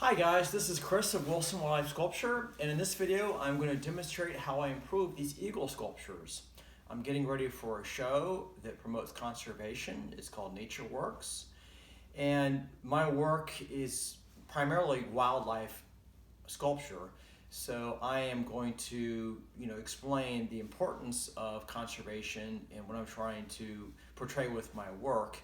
Hi guys, this is Chris of Wilson Wildlife Sculpture, and in this video I'm going to demonstrate how I improve these eagle sculptures. I'm getting ready for a show that promotes conservation. It's called Nature Works, and my work is primarily wildlife sculpture. So I am going to, explain the importance of conservation and what I'm trying to portray with my work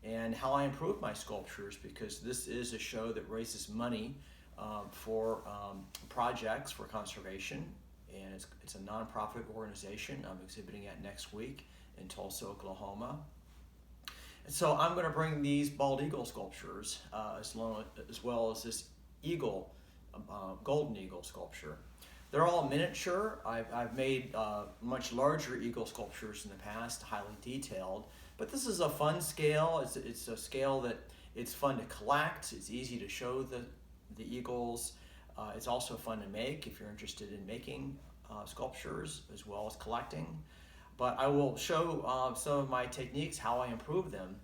and how I improve my sculptures, because this is a show that raises money for projects for conservation, and it's a nonprofit organization. I'm exhibiting at next week in Tulsa, Oklahoma. And so I'm going to bring these bald eagle sculptures as well as this eagle, golden eagle sculpture. They're all miniature. I've made much larger eagle sculptures in the past, highly detailed, but this is a fun scale. It's a scale that it's fun to collect. It's easy to show the eagles. It's also fun to make if you're interested in making sculptures as well as collecting. But I will show some of my techniques, how I improve them.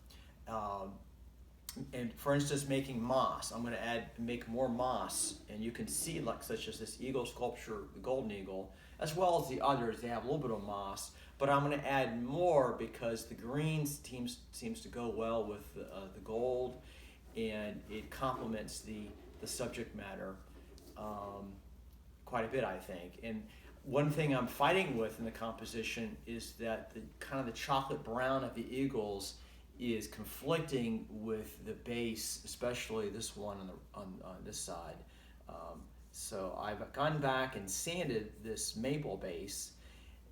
And for instance, making moss. I'm going to make more moss, and you can see, like, such as this eagle sculpture, the golden eagle, as well as the others. They have a little bit of moss, but I'm going to add more because the green seems to go well with the gold, and it complements the subject matter quite a bit, I think. And one thing I'm fighting with in the composition is that the kind of the chocolate brown of the eagles is conflicting with the base, especially this one on this side. So I've gone back and sanded this maple base,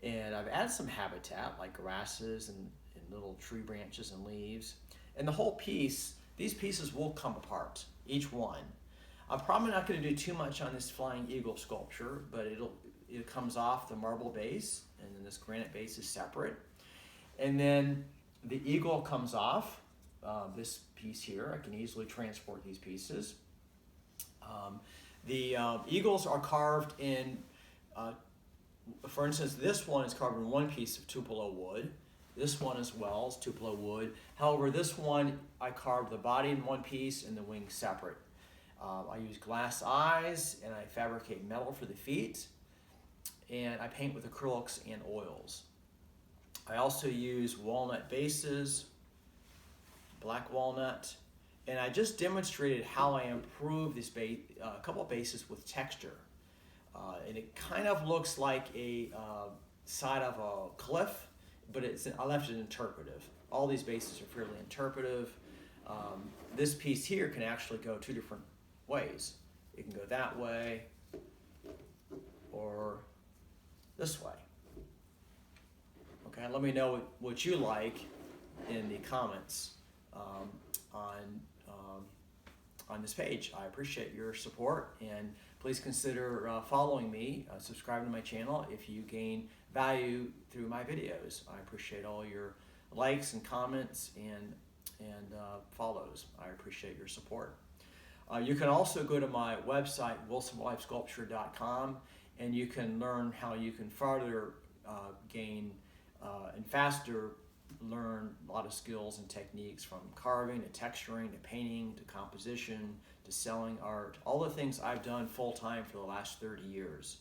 and I've added some habitat like grasses and little tree branches and leaves. And the whole piece, these pieces will come apart, each one. I'm probably not going to do too much on this flying eagle sculpture, but it comes off the marble base, and then this granite base is separate. And then the eagle comes off this piece here. I can easily transport these pieces. The eagles are carved in, for instance, this one is carved in one piece of Tupelo wood. This one as well is Tupelo wood. However, this one, I carved the body in one piece and the wings separate. I use glass eyes, and I fabricate metal for the feet, and I paint with acrylics and oils. I also use walnut bases, black walnut, and I just demonstrated how I improve this a couple of bases with texture. And it kind of looks like a side of a cliff, but I left it interpretive. All these bases are fairly interpretive. This piece here can actually go two different ways. It can go that way or this way. Okay, let me know what you like in the comments on this page. I appreciate your support, and please consider following me, subscribing to my channel if you gain value through my videos. I appreciate all your likes and comments and follows. I appreciate your support. You can also go to my website, wilsonwildlifesculpture.com, and you can learn how you can further gain and faster learn a lot of skills and techniques, from carving to texturing to painting to composition to selling art, all the things I've done full-time for the last 30 years.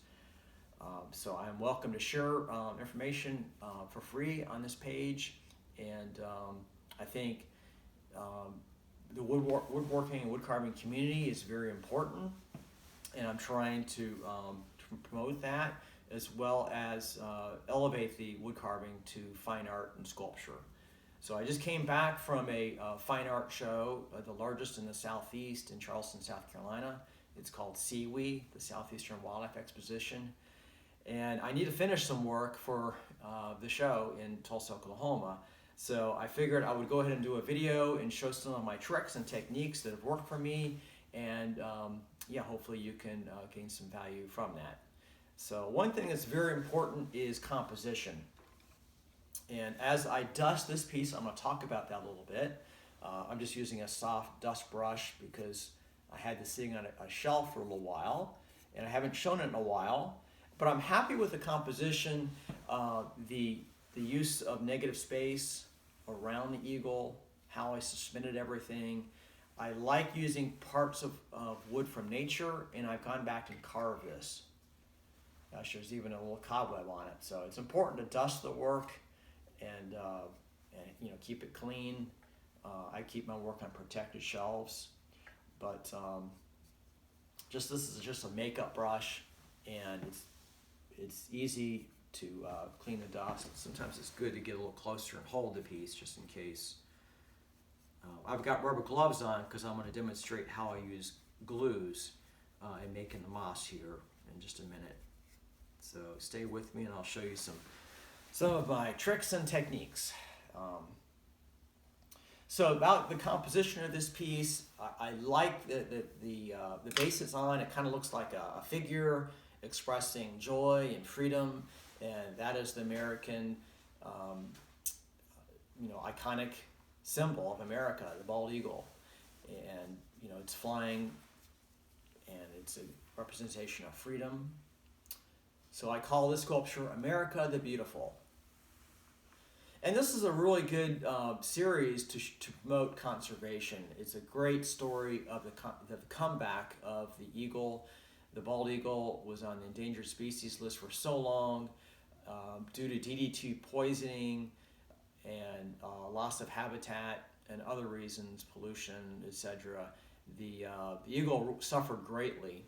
So I'm welcome to share information for free on this page, and I think the woodworking and woodcarving community is very important, and I'm trying to promote that, as well as elevate the woodcarving to fine art and sculpture. So I just came back from a fine art show, the largest in the Southeast, in Charleston, South Carolina. It's called SEWE, the Southeastern Wildlife Exposition. And I need to finish some work for the show in Tulsa, Oklahoma. So I figured I would go ahead and do a video and show some of my tricks and techniques that have worked for me. And yeah, hopefully you can gain some value from that. So one thing that's very important is composition. And as I dust this piece, I'm going to talk about that a little bit. I'm just using a soft dust brush because I had this sitting on a shelf for a little while, and I haven't shown it in a while. But I'm happy with the composition, the use of negative space around the eagle, how I suspended everything. I like using parts of wood from nature, and I've gone back and carved this. Gosh, there's even a little cobweb on it. So it's important to dust the work and keep it clean. I keep my work on protected shelves, but this is just a makeup brush, and it's easy to clean the dust. Sometimes it's good to get a little closer and hold the piece just in case. I've got rubber gloves on because I'm going to demonstrate how I use glues in making the moss here in just a minute. So stay with me and I'll show you some of my tricks and techniques. So about the composition of this piece, I like the base it's on. It kind of looks like a figure expressing joy and freedom, and that is the American, iconic symbol of America, the bald eagle. And it's flying, and it's a representation of freedom. So I call this sculpture America the Beautiful. And this is a really good series to promote conservation. It's a great story of the comeback of the eagle. The bald eagle was on the endangered species list for so long due to DDT poisoning and loss of habitat and other reasons, pollution, etc. The eagle suffered greatly,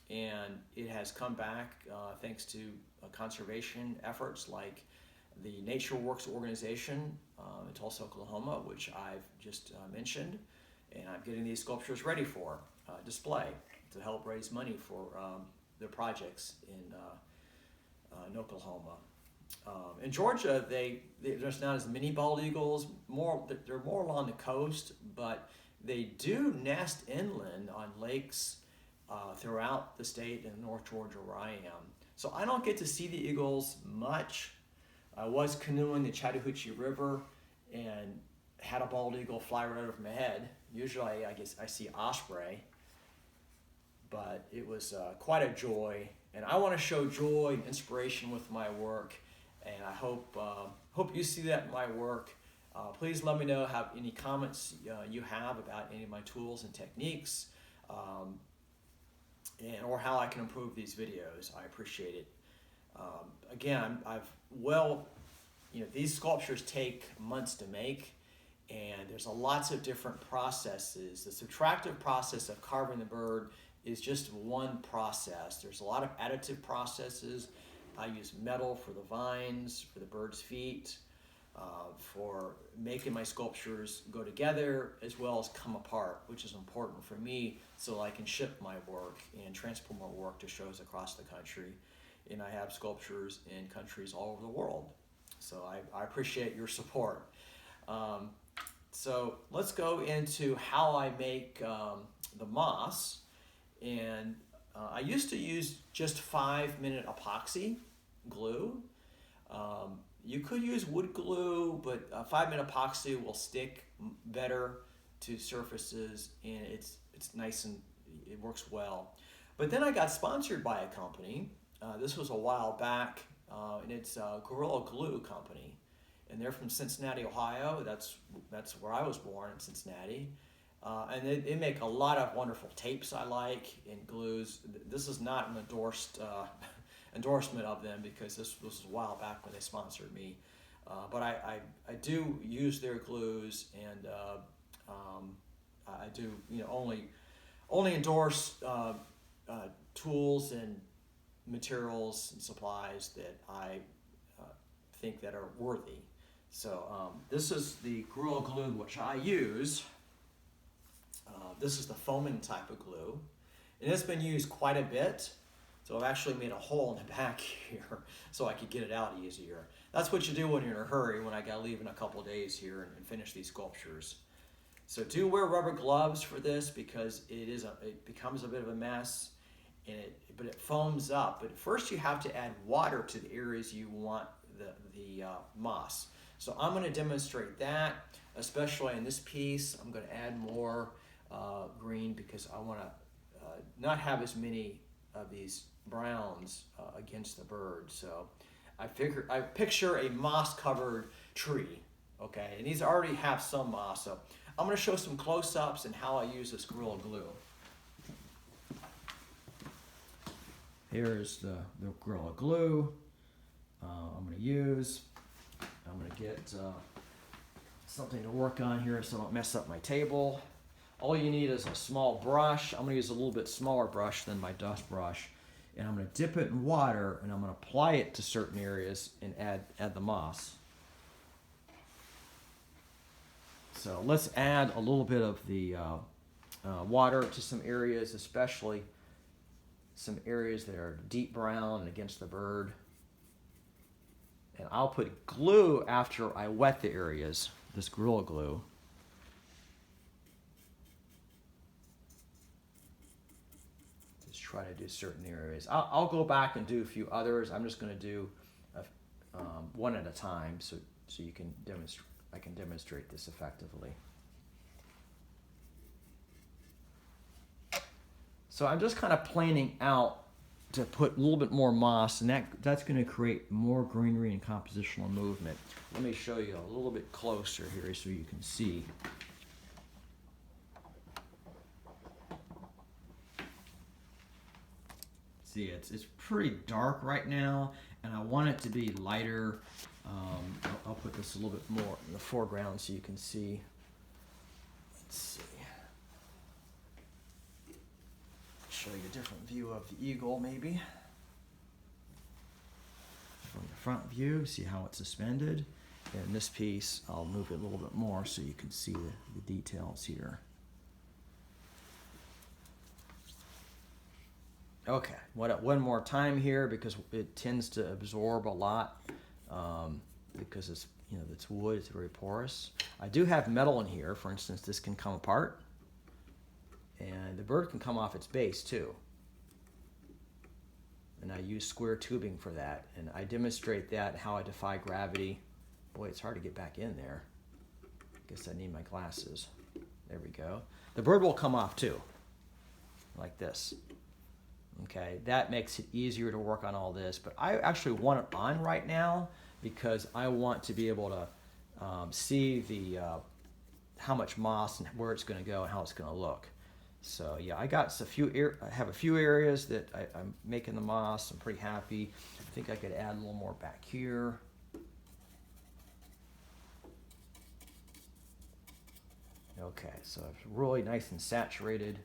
and it has come back thanks to conservation efforts like the Nature Works organization in Tulsa, Oklahoma, which I've just mentioned, and I'm getting these sculptures ready for display to help raise money for their projects in Oklahoma. In Georgia, there's not as many bald eagles. They're more along the coast, but they do nest inland on lakes throughout the state in North Georgia where I am. So I don't get to see the eagles much. I was canoeing the Chattahoochee River and had a bald eagle fly right over my head. Usually I guess I see osprey, but it was quite a joy. And I want to show joy and inspiration with my work, and I hope you see that in my work. Please let me know any comments you have about any of my tools and techniques, or how I can improve these videos. I appreciate it. Again, these sculptures take months to make, and there's lots of different processes. The subtractive process of carving the bird is just one process. There's a lot of additive processes. I use metal for the vines, for the bird's feet, for making my sculptures go together as well as come apart, which is important for me so I can ship my work and transport my work to shows across the country. And I have sculptures in countries all over the world. So I appreciate your support. So let's go into how I make the moss. And I used to use just 5-minute epoxy glue. You could use wood glue, but 5-minute epoxy will stick better to surfaces, and it's nice and it works well. But then I got sponsored by a company. This was a while back, and it's Gorilla Glue Company, and they're from Cincinnati, Ohio. That's where I was born, in Cincinnati. And they make a lot of wonderful tapes I like, and glues. This is not an endorsement of them, because this was a while back when they sponsored me. But I do use their glues, and I do only endorse tools and materials and supplies that I think that are worthy. So this is the Gorilla Glue which I use. This is the foaming type of glue, and it's been used quite a bit. So I've actually made a hole in the back here so I could get it out easier. That's what you do when you're in a hurry, when I gotta leave in a couple days here and finish these sculptures. So do wear rubber gloves for this, because it becomes a bit of a mess, but it foams up. But first you have to add water to the areas you want the moss. So I'm going to demonstrate that, especially in this piece. I'm going to add more green because I want to not have as many of these browns against the bird. So I picture a moss-covered tree, okay? And these already have some moss, so I'm going to show some close-ups and how I use this Gorilla Glue. Here's the Gorilla Glue I'm going to use. I'm going to get something to work on here so I don't mess up my table. All you need is a small brush. I'm going to use a little bit smaller brush than my dust brush. And I'm going to dip it in water and I'm going to apply it to certain areas and add the moss. So let's add a little bit of the water to some areas, especially some areas that are deep brown and against the bird. And I'll put glue after I wet the areas, this Gorilla Glue. Just try to do certain areas. I'll go back and do a few others. I'm just going to do one at a time so you can demonstrate. I can demonstrate this effectively. So I'm just kind of planning out to put a little bit more moss, and that's going to create more greenery and compositional movement. Let me show you a little bit closer here so you can see. See, it's pretty dark right now, and I want it to be lighter. I'll put this a little bit more in the foreground so you can see. Let's see. Show you a different view of the eagle, maybe. From the front view, see how it's suspended. And this piece, I'll move it a little bit more so you can see the details here. Okay, one more time here because it tends to absorb a lot because it's wood, it's very porous. I do have metal in here. For instance, this can come apart, and the bird can come off its base too. And I use square tubing for that, and I demonstrate that how I defy gravity. Boy, it's hard to get back in there. I guess I need my glasses. There we go. The bird will come off too, like this. Okay, that makes it easier to work on all this, but I actually want it on right now because I want to be able to see how much moss and where it's going to go and how it's going to look. So yeah, I have a few areas that I'm making the moss. I'm pretty happy. I think I could add a little more back here. Okay, so it's really nice and saturated.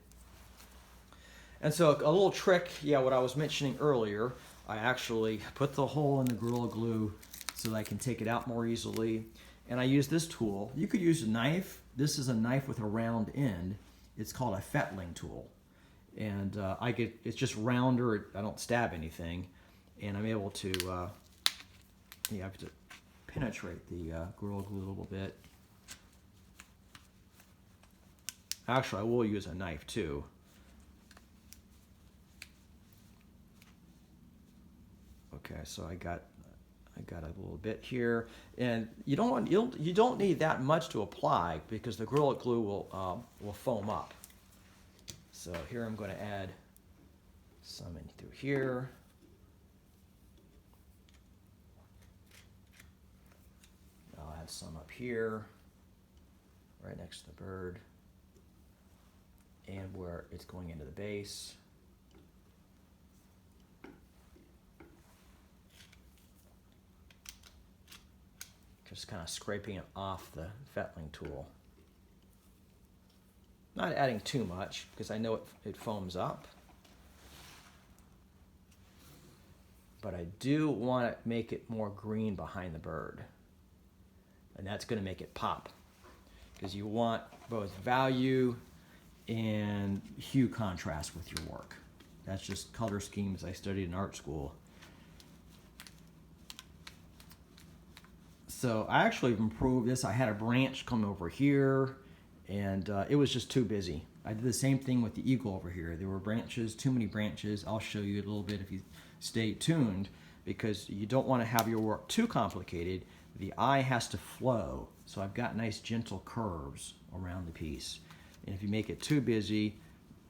And so a little trick, what I was mentioning earlier, I actually put the hole in the Gorilla Glue so that I can take it out more easily. And I use this tool. You could use a knife. This is a knife with a round end. It's called a fledgling tool. And it's just rounder. I don't stab anything. And I'm able to, I have to penetrate the Gorilla Glue a little bit. Actually, I will use a knife too. Okay, so I got a little bit here, and you don't need that much to apply because the Gorilla Glue will foam up. So here I'm going to add some in through here. I'll add some up here, right next to the bird, and where it's going into the base. Just kind of scraping it off the fledgling tool. Not adding too much because I know it foams up. But I do want to make it more green behind the bird. And that's going to make it pop. Because you want both value and hue contrast with your work. That's just color schemes I studied in art school. So I actually improved this. I had a branch come over here, and it was just too busy. I did the same thing with the eagle over here. There were branches, too many branches. I'll show you a little bit if you stay tuned, because you don't want to have your work too complicated. The eye has to flow. So I've got nice gentle curves around the piece. And if you make it too busy,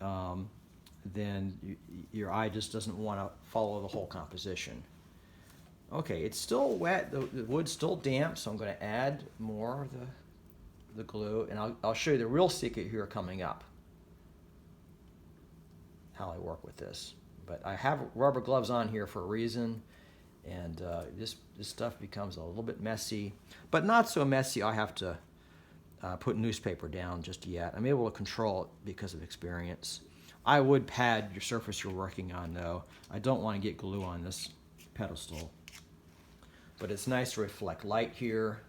then your eye just doesn't want to follow the whole composition. Okay, it's still wet, the wood's still damp, so I'm going to add more of the glue, and I'll show you the real secret here coming up, how I work with this. But I have rubber gloves on here for a reason, and this stuff becomes a little bit messy, but not so messy I have to put newspaper down just yet. I'm able to control it because of experience. I would pad your surface you're working on, though. I don't want to get glue on this pedestal, but it's nice to reflect light here.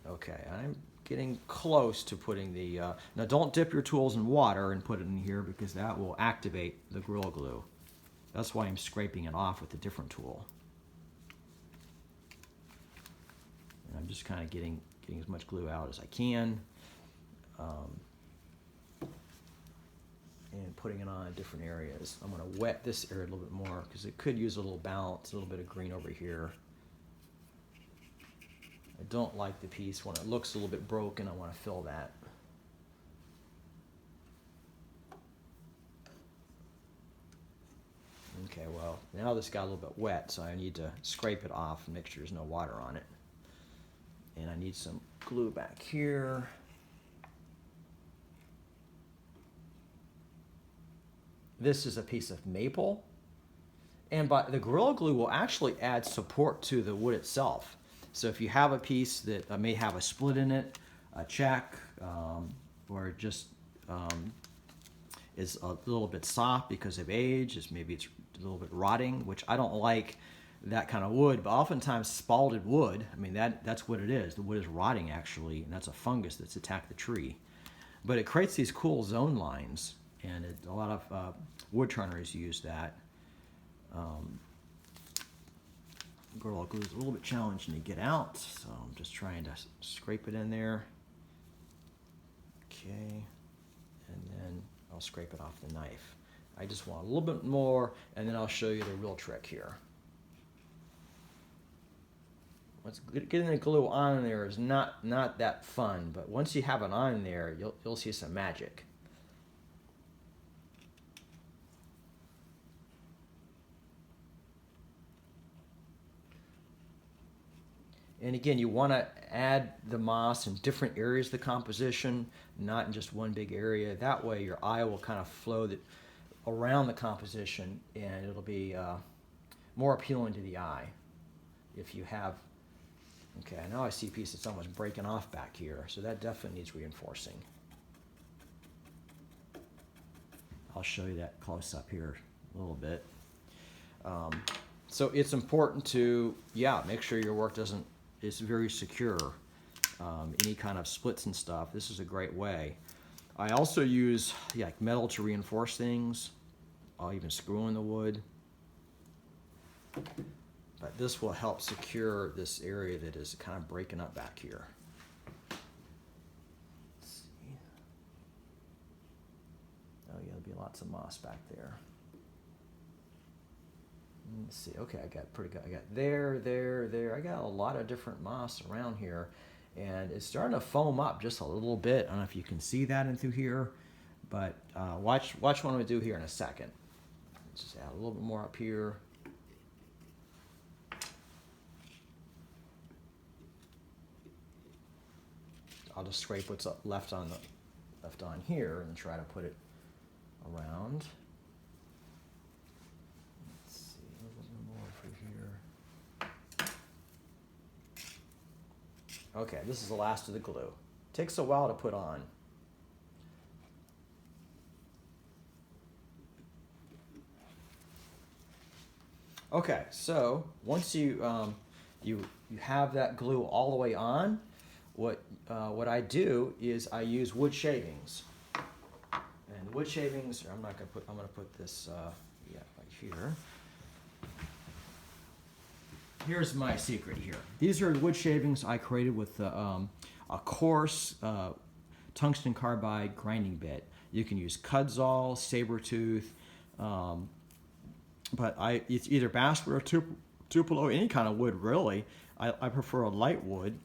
Okay, I'm getting close to putting the, now don't dip your tools in water and put it in here, because that will activate the Gorilla Glue. That's why I'm scraping it off with a different tool. And I'm just kind of getting as much glue out as I can. And putting it on different areas. I'm going to wet this area a little bit more because it could use a little balance, a little bit of green over here. I don't like the piece when it looks a little bit broken. I want to fill that. Okay, well, now this got a little bit wet, so I need to scrape it off and make sure there's no water on it. And I need some glue back here. This is a piece of maple, and the Gorilla Glue will actually add support to the wood itself. So if you have a piece that may have a split in it, a check, or just is a little bit soft because of age, maybe it's a little bit rotting, which I don't like that kind of wood, but oftentimes spalted wood, I mean that's what it is. The wood is rotting actually, and that's a fungus that's attacked the tree. But it creates these cool zone lines, and a lot of wood turners use that. Gorilla Glue is a little bit challenging to get out, so I'm just trying to scrape it in there. Okay, and then I'll scrape it off the knife. I just want a little bit more, and then I'll show you the real trick here. Getting the glue on there is not that fun, but once you have it on there, you'll see some magic. And again, you want to add the moss in different areas of the composition, not in just one big area. That way your eye will kind of flow around the composition, and it'll be more appealing to the eye. If you have, okay, now I see a piece that's almost breaking off back here, so that definitely needs reinforcing. I'll show you that close up here a little bit. So it's important to, make sure your work is very secure. Any kind of splits and stuff, this is a great way. I also use like metal to reinforce things. I'll even screw in the wood. But this will help secure this area that is kind of breaking up back here. Let's see. Oh yeah, there'll be lots of moss back there. Let's see, okay, I got pretty good. I got there. I got a lot of different moss around here, and it's starting to foam up just a little bit. I don't know if you can see that in through here, but watch what I'm gonna do here in a second. Let's just add a little bit more up here. I'll just scrape what's left on here and try to put it around. Let's see, a little bit more for here. Okay, this is the last of the glue. Takes a while to put on. Okay, so once you have that glue all the way on, what I do is I use wood shavings. And wood shavings, I'm going to put this right here. Here's my secret here. These are wood shavings I created with a coarse tungsten carbide grinding bit. You can use Kudzall, saber-tooth, but it's either basswood or Tupelo, any kind of wood really. I prefer a light wood,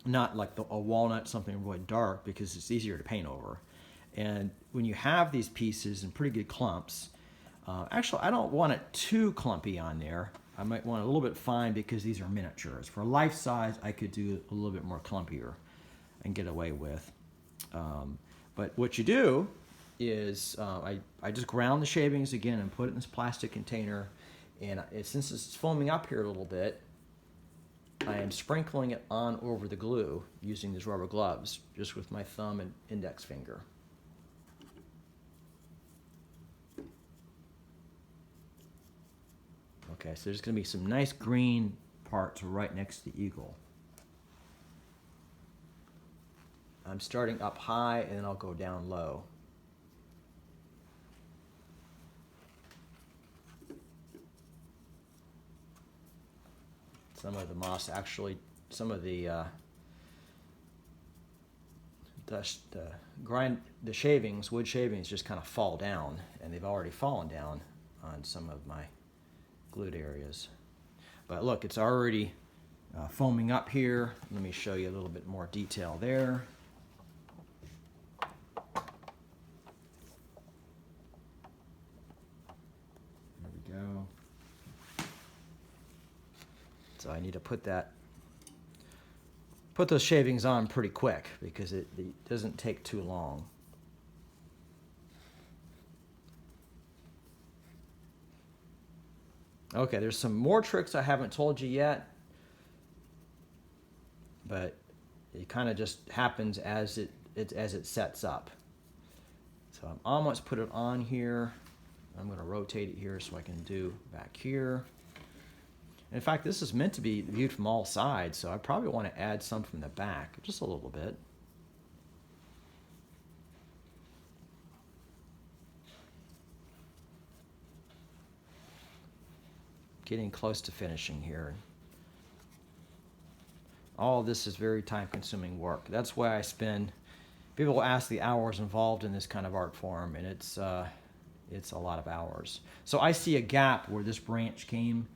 not like a walnut, something really dark, because it's easier to paint over. And when you have these pieces in pretty good clumps, actually I don't want it too clumpy on there. I might want a little bit fine because these are miniatures. For life size, I could do a little bit more clumpier and get away with. But what you do is I just ground the shavings again and put it in this plastic container. And since it's foaming up here a little bit, I am sprinkling it on over the glue using these rubber gloves, just with my thumb and index finger. Okay, so there's going to be some nice green parts right next to the eagle. I'm starting up high and then I'll go down low. Some of the moss actually, some of the the shavings, wood shavings, just kind of fall down, and they've already fallen down on some of my glued areas. But look, it's already foaming up here. Let me show you a little bit more detail there. There we go. So I need to put those shavings on pretty quick because it doesn't take too long. Okay, there's some more tricks I haven't told you yet, but it kind of just happens as it sets up. So I'm almost put it on here. I'm going to rotate it here so I can do back here. In fact, this is meant to be viewed from all sides, so I probably want to add some from the back, just a little bit. Getting close to finishing here. All of this is very time-consuming work. That's why people ask the hours involved in this kind of art form, and it's a lot of hours. So I see a gap where this branch came,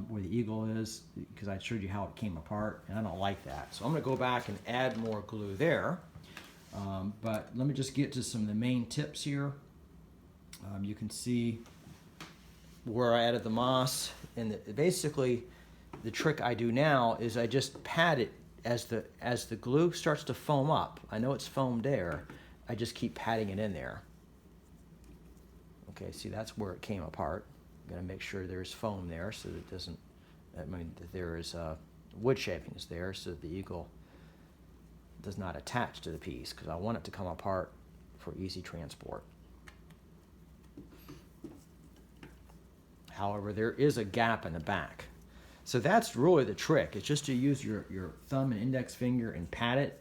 where the eagle is, because I showed you how it came apart, and I don't like that. So I'm going to go back and add more glue there. But let me just get to some of the main tips here. You can see where I added the moss, and basically the trick I do now is I just pat it as the glue starts to foam up. I know it's foamed there. I just keep patting it in there. Okay, see, that's where it came apart. I'm going to make sure there's foam there so that it doesn't, that there is wood shavings there so that the eagle does not attach to the piece, because I want it to come apart for easy transport. However, there is a gap in the back. So that's really the trick. It's just to use your thumb and index finger and pat it,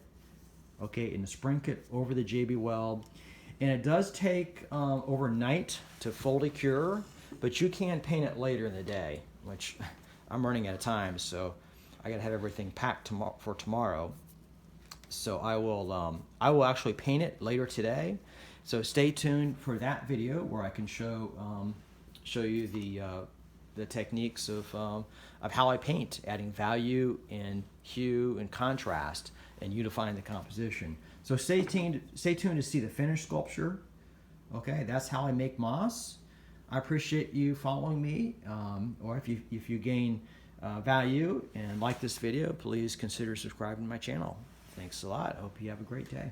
okay, and sprinkle it over the JB weld. And it does take overnight to fully cure, but you can paint it later in the day, which I'm running out of time, so I gotta have everything packed for tomorrow. So I will actually paint it later today. So stay tuned for that video where I can show you the techniques of how I paint, adding value and hue and contrast and unifying the composition. So stay tuned to see the finished sculpture. Okay, that's how I make moss. I appreciate you following me, or if you gain value and like this video, please consider subscribing to my channel. Thanks a lot. I hope you have a great day.